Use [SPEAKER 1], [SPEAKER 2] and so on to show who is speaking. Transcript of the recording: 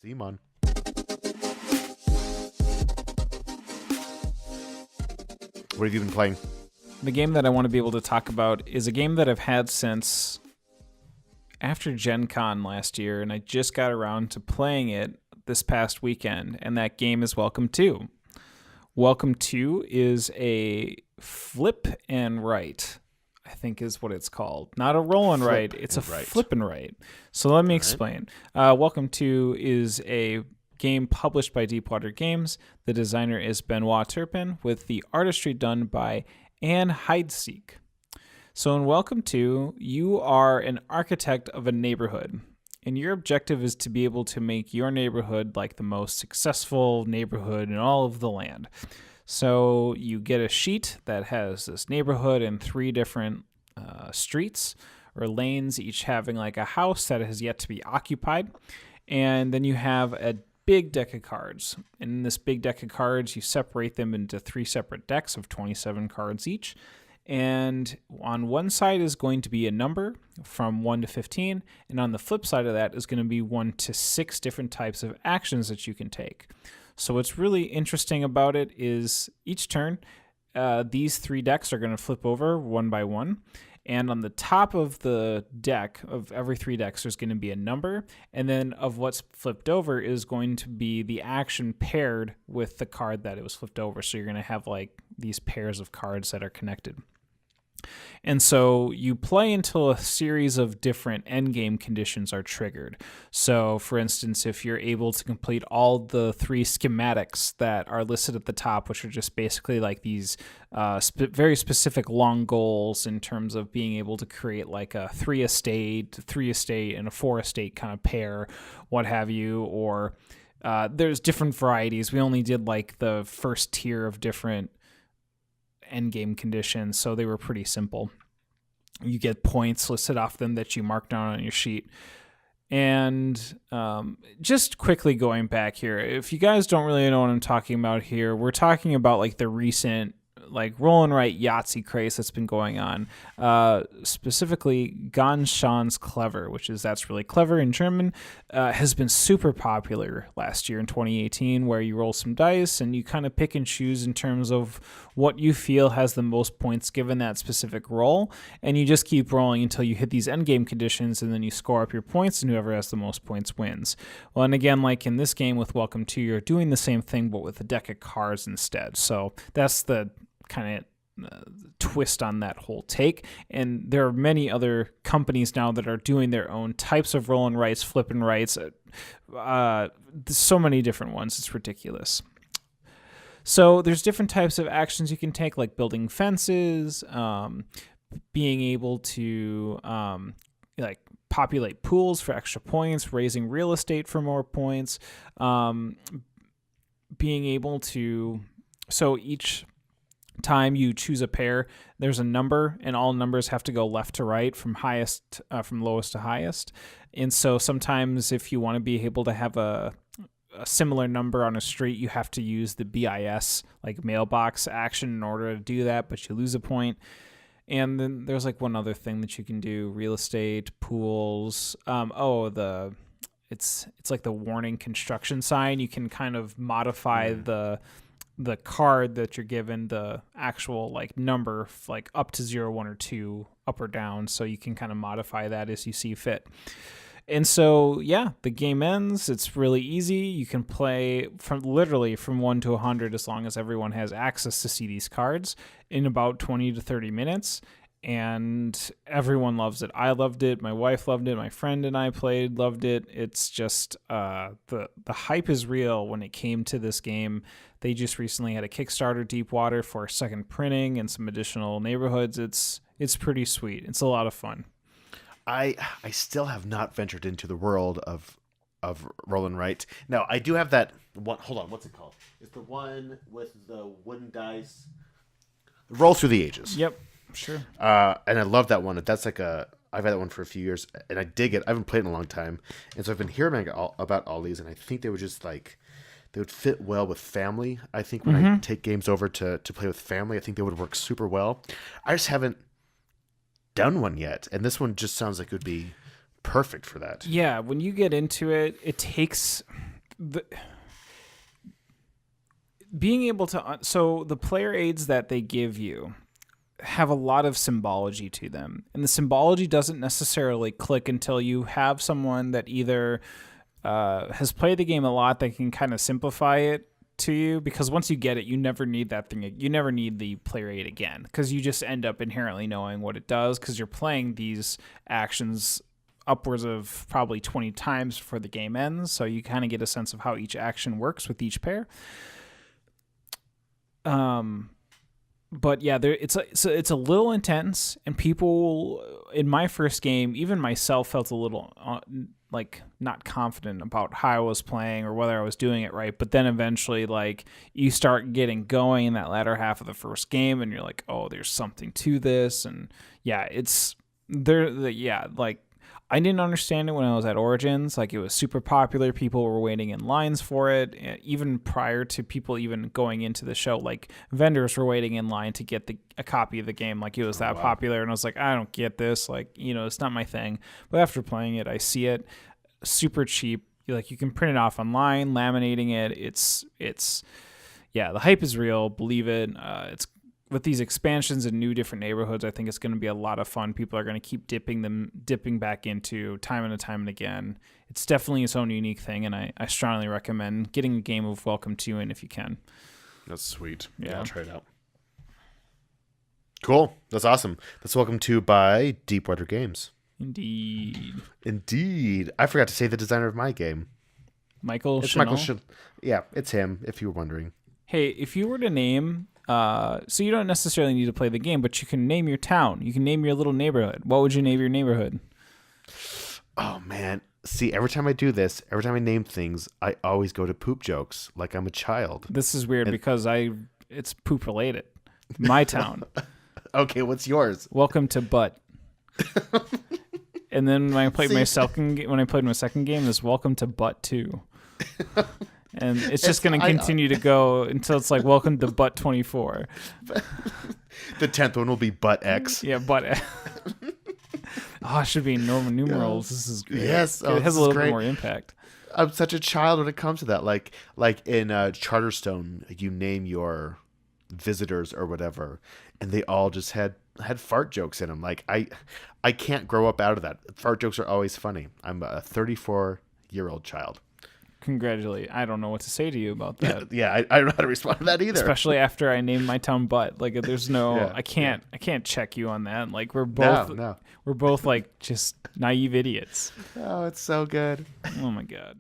[SPEAKER 1] Simon. What have you been playing?
[SPEAKER 2] The game that I want to be able to talk about is a game that I've had since after Gen Con last year, and I just got around to playing it this past weekend, and that game is Welcome 2. Welcome 2 is a flip and write, I think is what it's called. Not a roll and write, it's a flip and write. So let me explain. Welcome 2 is a game published by Deepwater Games. The designer is Benoit Turpin, with the artistry done by Anne Heidsieck. So in Welcome 2, you are an architect of a neighborhood, and your objective is to be able to make your neighborhood like the most successful neighborhood in all of the land. So you get a sheet that has this neighborhood and 3 different streets or lanes, each having like a house that has yet to be occupied. And then you have a big deck of cards. And in this big deck of cards, you separate them into 3 separate decks of 27 cards each. And on one side is going to be a number from 1 to 15, and on the flip side of that is going to be 1 to 6 different types of actions that you can take. So what's really interesting about it is each turn, these 3 decks are going to flip over one by one, and on the top of the deck of every 3 decks, there's going to be a number, and then of what's flipped over is going to be the action paired with the card that it was flipped over. So you're going to have like these pairs of cards that are connected. And so you play until a series of different endgame conditions are triggered. So, for instance, if you're able to complete all the 3 schematics that are listed at the top, which are just basically like these very specific long goals in terms of being able to create like a 3 estate, and a 4 estate kind of pair, what have you, or there's different varieties. We only did like the first tier of different endgame conditions, so they were pretty simple. You get points listed off them that you mark down on your sheet. And just quickly going back here, if you guys don't really know what I'm talking about here, we're talking about like the recent like roll and write Yahtzee craze that's been going on. Specifically, Ganz Schon's Clever, that's really clever in German, has been super popular last year in 2018, where you roll some dice and you kind of pick and choose in terms of what you feel has the most points given that specific roll, and you just keep rolling until you hit these endgame conditions, and then you score up your points, and whoever has the most points wins. Well, and again, like in this game with Welcome 2, you're doing the same thing, but with a deck of cards instead. So that's the kind of twist on that whole take. And there are many other companies now that are doing their own types of roll and writes, flip and writes, so many different ones. It's ridiculous. So there's different types of actions you can take, like building fences, being able to like populate pools for extra points, raising real estate for more points, being able to, so each time you choose a pair, there's a number, and all numbers have to go left to right from lowest to highest. And so sometimes if you want to be able to have a similar number on a street, you have to use the BIS, like mailbox action, in order to do that, but you lose a point. And then there's like one other thing that you can do: real estate, pools. It's like the warning construction sign. You can kind of modify the card that you're given, the actual like number, like up to 0, 1, or 2, up or down. So you can kind of modify that as you see fit. And so, yeah, the game ends. It's really easy. You can play from 1 to 100 as long as everyone has access to see these cards in about 20 to 30 minutes. And everyone loves it. I loved it. My wife loved it. My friend and I loved it. It's just the hype is real when it came to this game. They just recently had a Kickstarter, Deepwater, for a second printing and some additional neighborhoods. It's pretty sweet. It's a lot of fun.
[SPEAKER 1] I still have not ventured into the world of roll and write. Now, I do have that one. Hold on, what's it called? It's the one with the wooden dice. Roll Through the Ages.
[SPEAKER 2] Yep. Sure.
[SPEAKER 1] And I love that one. That's like I've had that one for a few years, and I dig it. I haven't played it in a long time, and so I've been hearing about all these, and I think they would just like, they would fit well with family. I think when I take games over to play with family, I think they would work super well. I just haven't done one yet, and this one just sounds like it would be perfect for that.
[SPEAKER 2] Yeah, when you get into it, it takes being able to so the player aids that they give you have a lot of symbology to them, and the symbology doesn't necessarily click until you have someone that either has played the game a lot that can kind of simplify it to you, because once you get it, you never need that thing. You never need the player aid again, because you just end up inherently knowing what it does, because you're playing these actions upwards of probably 20 times before the game ends, so you kind of get a sense of how each action works with each pair. But yeah, it's a little intense, and people in my first game, even myself, felt a little like not confident about how I was playing or whether I was doing it right. But then eventually, like, you start getting going in that latter half of the first game, and you're like, oh, there's something to this, and yeah, it's there. Yeah, like, I didn't understand it when I was at Origins. Like, it was super popular. People were waiting in lines for it. Even prior to people even going into the show, like, vendors were waiting in line to get a copy of the game. Like, it was that popular. And I was like, I don't get this. Like, it's not my thing. But after playing it, I see it. Super cheap. Like, you can print it off online, laminating it. It's yeah, the hype is real. Believe it. It's with these expansions and new different neighborhoods, I think it's going to be a lot of fun. People are going to keep dipping back into time and time and again. It's definitely its own unique thing, and I strongly recommend getting a game of Welcome to in if you can.
[SPEAKER 1] That's sweet.
[SPEAKER 2] Yeah,
[SPEAKER 1] I'll try it out. Cool. That's awesome. That's Welcome to by Deepwater Games. Indeed. I forgot to say the designer of my game.
[SPEAKER 2] Michael Chanel?
[SPEAKER 1] Yeah, it's him, if you were wondering.
[SPEAKER 2] Hey, if you were to name... so you don't necessarily need to play the game, but you can name your town. You can name your little neighborhood. What would you name your neighborhood?
[SPEAKER 1] Oh, man. See, every time I do this, every time I name things, I always go to poop jokes like I'm a child.
[SPEAKER 2] This is weird because it's poop related. My town.
[SPEAKER 1] Okay, what's yours?
[SPEAKER 2] Welcome to Butt. And then when I played my second game, is Welcome to Butt 2. And it's just going to continue to go until it's like Welcome to Butt 24.
[SPEAKER 1] The 10th one will be Butt X.
[SPEAKER 2] Yeah, Butt X. Oh, it should be Roman numerals. This is great.
[SPEAKER 1] Yes.
[SPEAKER 2] It has a little bit more impact.
[SPEAKER 1] I'm such a child when it comes to that. Like in Charterstone, you name your visitors or whatever, and they all just had fart jokes in them. Like, I can't grow up out of that. Fart jokes are always funny. I'm a 34-year-old child.
[SPEAKER 2] Congratulate. I don't know what to say to you about that.
[SPEAKER 1] Yeah, I don't know how to respond to that either.
[SPEAKER 2] Especially after I named my town Butt. Like, there's no, I can't check you on that. Like, we're both like just naive idiots.
[SPEAKER 1] Oh, it's so good.
[SPEAKER 2] Oh my God.